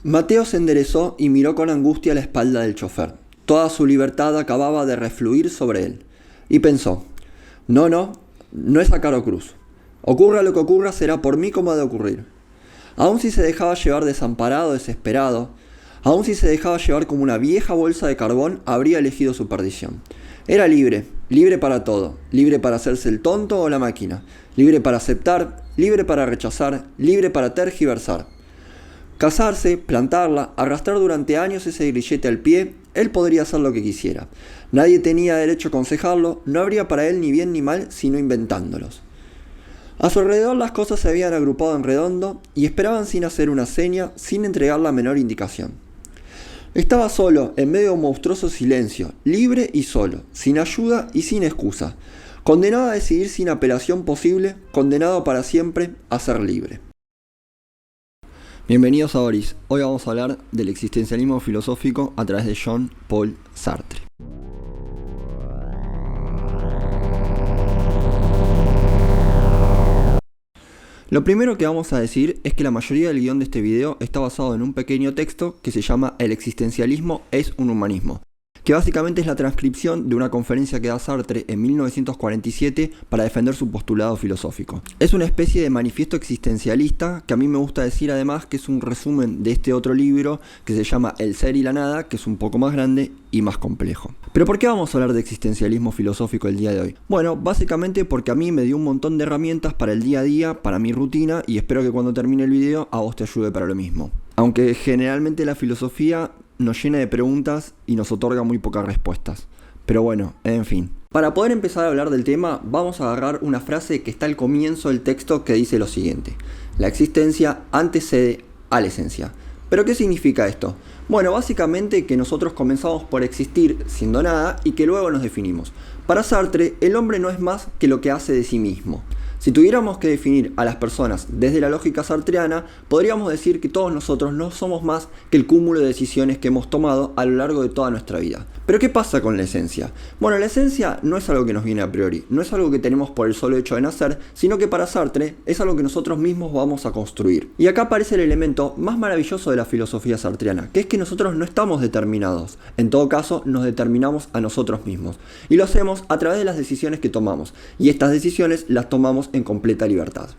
Mateo se enderezó y miró con angustia la espalda del chofer. Toda su libertad acababa de refluir sobre él. Y pensó, no es a Caro Cruz. Ocurra lo que ocurra, será por mí como ha de ocurrir. Aun si se dejaba llevar desamparado, desesperado, aun si se dejaba llevar como una vieja bolsa de carbón, habría elegido su perdición. Era libre, libre para todo, libre para hacerse el tonto o la máquina, libre para aceptar, libre para rechazar, libre para tergiversar. Casarse, plantarla, arrastrar durante años ese grillete al pie, él podría hacer lo que quisiera. Nadie tenía derecho a aconsejarlo, no habría para él ni bien ni mal, sino inventándolos. A su alrededor las cosas se habían agrupado en redondo y esperaban sin hacer una seña, sin entregar la menor indicación. Estaba solo, en medio de un monstruoso silencio, libre y solo, sin ayuda y sin excusa, condenado a decidir sin apelación posible, condenado para siempre a ser libre. Bienvenidos a Oris. Hoy vamos a hablar del existencialismo filosófico a través de Jean-Paul Sartre. Lo primero que vamos a decir es que la mayoría del guión de este video está basado en un pequeño texto que se llama El existencialismo es un humanismo, que básicamente es la transcripción de una conferencia que da Sartre en 1947 para defender su postulado filosófico. Es una especie de manifiesto existencialista que a mí me gusta decir además que es un resumen de este otro libro que se llama El ser y la nada, que es un poco más grande y más complejo. ¿Pero por qué vamos a hablar de existencialismo filosófico el día de hoy? Bueno, básicamente porque a mí me dio un montón de herramientas para el día a día, para mi rutina, y espero que cuando termine el video a vos te ayude para lo mismo. Aunque generalmente la filosofía nos llena de preguntas y nos otorga muy pocas respuestas. Pero bueno, en fin. Para poder empezar a hablar del tema, vamos a agarrar una frase que está al comienzo del texto que dice lo siguiente: la existencia antecede a la esencia. ¿Pero qué significa esto? Bueno, básicamente que nosotros comenzamos por existir siendo nada y que luego nos definimos. Para Sartre, el hombre no es más que lo que hace de sí mismo. Si tuviéramos que definir a las personas desde la lógica sartreana, podríamos decir que todos nosotros no somos más que el cúmulo de decisiones que hemos tomado a lo largo de toda nuestra vida. ¿Pero qué pasa con la esencia? Bueno, la esencia no es algo que nos viene a priori, no es algo que tenemos por el solo hecho de nacer, sino que para Sartre es algo que nosotros mismos vamos a construir. Y acá aparece el elemento más maravilloso de la filosofía sartreana, que es que nosotros no estamos determinados. En todo caso, nos determinamos a nosotros mismos. Y lo hacemos a través de las decisiones que tomamos. Y estas decisiones las tomamos en completa libertad.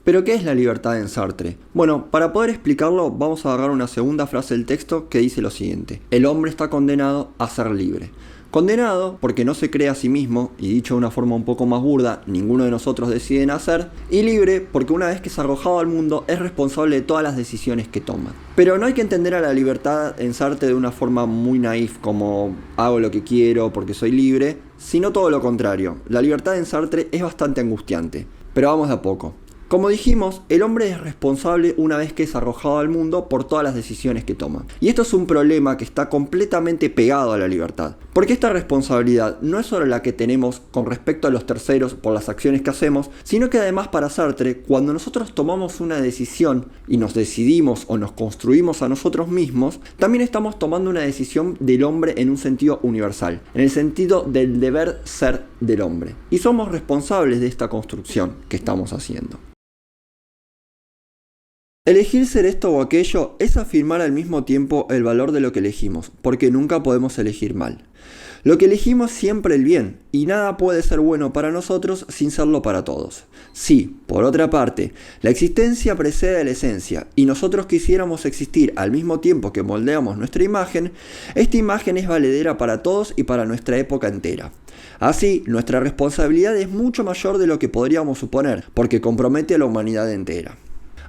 ¿Pero qué es la libertad en Sartre? Bueno, para poder explicarlo vamos a agarrar una segunda frase del texto que dice lo siguiente: el hombre está condenado a ser libre. Condenado porque no se cree a sí mismo, y dicho de una forma un poco más burda, ninguno de nosotros decide nacer, y libre porque una vez que es arrojado al mundo es responsable de todas las decisiones que toma. Pero no hay que entender a la libertad en Sartre de una forma muy naif como hago lo que quiero porque soy libre, sino todo lo contrario. La libertad en Sartre es bastante angustiante, pero vamos de a poco. Como dijimos, el hombre es responsable una vez que es arrojado al mundo por todas las decisiones que toma. Y esto es un problema que está completamente pegado a la libertad. Porque esta responsabilidad no es solo la que tenemos con respecto a los terceros por las acciones que hacemos, sino que además para Sartre, cuando nosotros tomamos una decisión y nos decidimos o nos construimos a nosotros mismos, también estamos tomando una decisión del hombre en un sentido universal, en el sentido del deber ser del hombre. Y somos responsables de esta construcción que estamos haciendo. Elegir ser esto o aquello es afirmar al mismo tiempo el valor de lo que elegimos, porque nunca podemos elegir mal. Lo que elegimos es siempre el bien, y nada puede ser bueno para nosotros sin serlo para todos. Si, por otra parte, la existencia precede a la esencia, y nosotros quisiéramos existir al mismo tiempo que moldeamos nuestra imagen, esta imagen es valedera para todos y para nuestra época entera. Así, nuestra responsabilidad es mucho mayor de lo que podríamos suponer, porque compromete a la humanidad entera.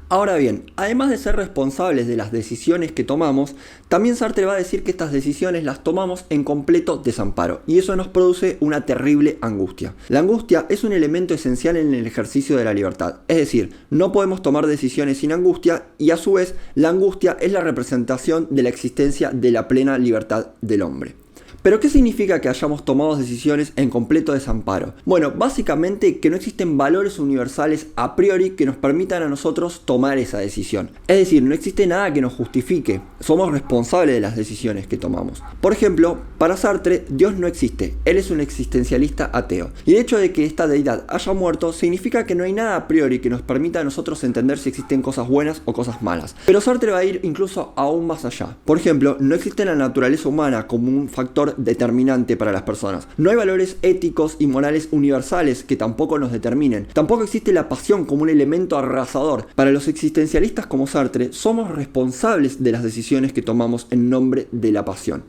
Ahora bien, además de ser responsables de las decisiones que tomamos, también Sartre va a decir que estas decisiones las tomamos en completo desamparo, y eso nos produce una terrible angustia. La angustia es un elemento esencial en el ejercicio de la libertad, es decir, no podemos tomar decisiones sin angustia, y a su vez, la angustia es la representación de la existencia de la plena libertad del hombre. Pero ¿qué significa que hayamos tomado decisiones en completo desamparo? Bueno, básicamente que no existen valores universales a priori que nos permitan a nosotros tomar esa decisión. Es decir, no existe nada que nos justifique. Somos responsables de las decisiones que tomamos. Por ejemplo, para Sartre, Dios no existe. Él es un existencialista ateo. Y el hecho de que esta deidad haya muerto significa que no hay nada a priori que nos permita a nosotros entender si existen cosas buenas o cosas malas. Pero Sartre va a ir incluso aún más allá. Por ejemplo, no existe la naturaleza humana como un factor determinante para las personas. No hay valores éticos y morales universales que tampoco nos determinen. Tampoco existe la pasión como un elemento arrasador. Para los existencialistas como Sartre, somos responsables de las decisiones que tomamos en nombre de la pasión.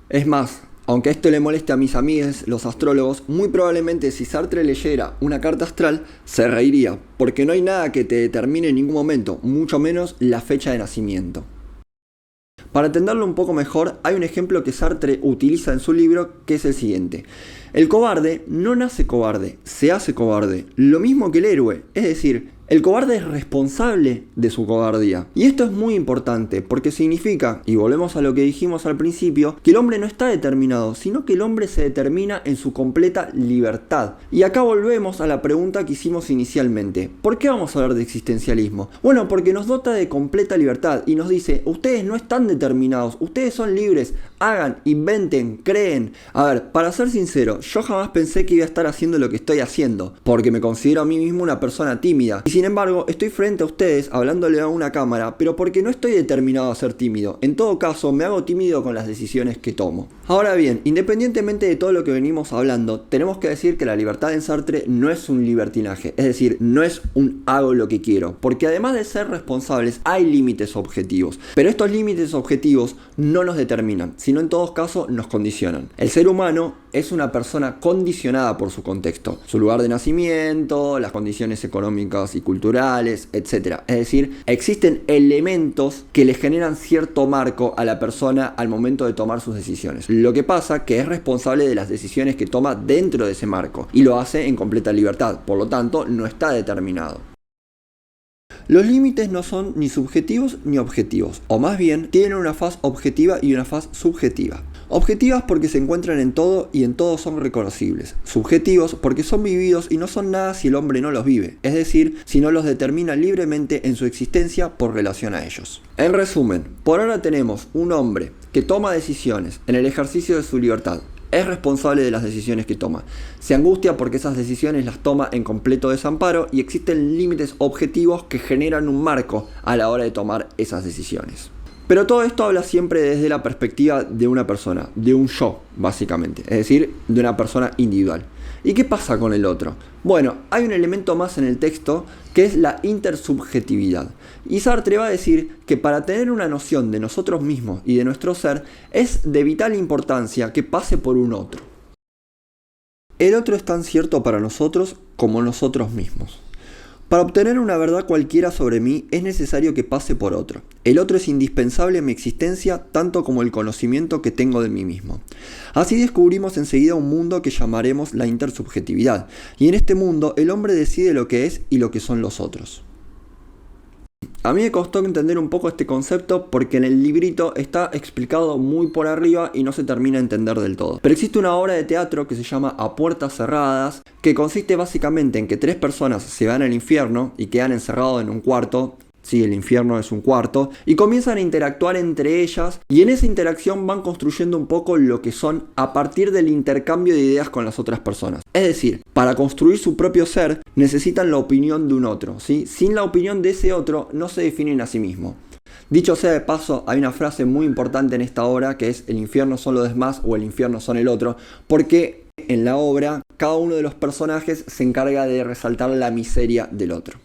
Es más, aunque esto le moleste a mis amigos, los astrólogos, muy probablemente si Sartre leyera una carta astral, se reiría, porque no hay nada que te determine en ningún momento, mucho menos la fecha de nacimiento. Para entenderlo un poco mejor, hay un ejemplo que Sartre utiliza en su libro, que es el siguiente. El cobarde no nace cobarde, se hace cobarde, lo mismo que el héroe, es decir, el cobarde es responsable de su cobardía. Y esto es muy importante porque significa, y volvemos a lo que dijimos al principio, que el hombre no está determinado, sino que el hombre se determina en su completa libertad. Y acá volvemos a la pregunta que hicimos inicialmente. ¿Por qué vamos a hablar de existencialismo? Bueno, porque nos dota de completa libertad y nos dice, ustedes no están determinados, ustedes son libres, hagan, inventen, creen. A ver, para ser sincero, yo jamás pensé que iba a estar haciendo lo que estoy haciendo, porque me considero a mí mismo una persona tímida. Y sin embargo, estoy frente a ustedes hablándole a una cámara, pero porque no estoy determinado a ser tímido. En todo caso, me hago tímido con las decisiones que tomo. Ahora bien, independientemente de todo lo que venimos hablando, tenemos que decir que la libertad en Sartre no es un libertinaje, es decir, no es un hago lo que quiero, porque además de ser responsables, hay límites objetivos. Pero estos límites objetivos no nos determinan, sino en todo caso nos condicionan. El ser humano es una persona condicionada por su contexto, su lugar de nacimiento, las condiciones económicas y culturales, etc. Es decir, existen elementos que le generan cierto marco a la persona al momento de tomar sus decisiones. Lo que pasa que es responsable de las decisiones que toma dentro de ese marco y lo hace en completa libertad, por lo tanto no está determinado. Los límites no son ni subjetivos ni objetivos, o más bien tienen una faz objetiva y una faz subjetiva. Objetivas porque se encuentran en todo y en todo son reconocibles. Subjetivos porque son vividos y no son nada si el hombre no los vive, es decir, si no los determina libremente en su existencia por relación a ellos. En resumen, por ahora tenemos un hombre que toma decisiones en el ejercicio de su libertad. Es responsable de las decisiones que toma. Se angustia porque esas decisiones las toma en completo desamparo y existen límites objetivos que generan un marco a la hora de tomar esas decisiones. Pero todo esto habla siempre desde la perspectiva de una persona, de un yo, básicamente, es decir, de una persona individual. ¿Y qué pasa con el otro? Bueno, hay un elemento más en el texto que es la intersubjetividad. Y Sartre va a decir que para tener una noción de nosotros mismos y de nuestro ser es de vital importancia que pase por un otro. El otro es tan cierto para nosotros como nosotros mismos. Para obtener una verdad cualquiera sobre mí es necesario que pase por otro. El otro es indispensable en mi existencia tanto como el conocimiento que tengo de mí mismo. Así descubrimos enseguida un mundo que llamaremos la intersubjetividad, y en este mundo el hombre decide lo que es y lo que son los otros. A mí me costó entender un poco este concepto porque en el librito está explicado muy por arriba y no se termina de entender del todo. Pero existe una obra de teatro que se llama A Puertas Cerradas, que consiste básicamente en que 3 personas se van al infierno y quedan encerrados en un cuarto. Sí, el infierno es un cuarto, y comienzan a interactuar entre ellas, y en esa interacción van construyendo un poco lo que son a partir del intercambio de ideas con las otras personas. Es decir, para construir su propio ser necesitan la opinión de un otro, ¿sí? Sin la opinión de ese otro no se definen a sí mismos. Dicho sea de paso, hay una frase muy importante en esta obra que es el infierno son los demás o el infierno son el otro, porque en la obra cada uno de los personajes se encarga de resaltar la miseria del otro.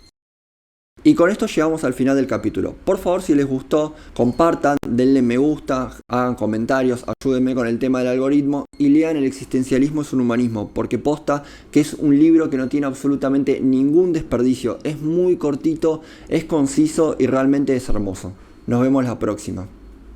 Y con esto llegamos al final del capítulo. Por favor, si les gustó, compartan, denle me gusta, hagan comentarios, ayúdenme con el tema del algoritmo y lean El existencialismo es un humanismo, porque posta que es un libro que no tiene absolutamente ningún desperdicio. Es muy cortito, es conciso y realmente es hermoso. Nos vemos la próxima.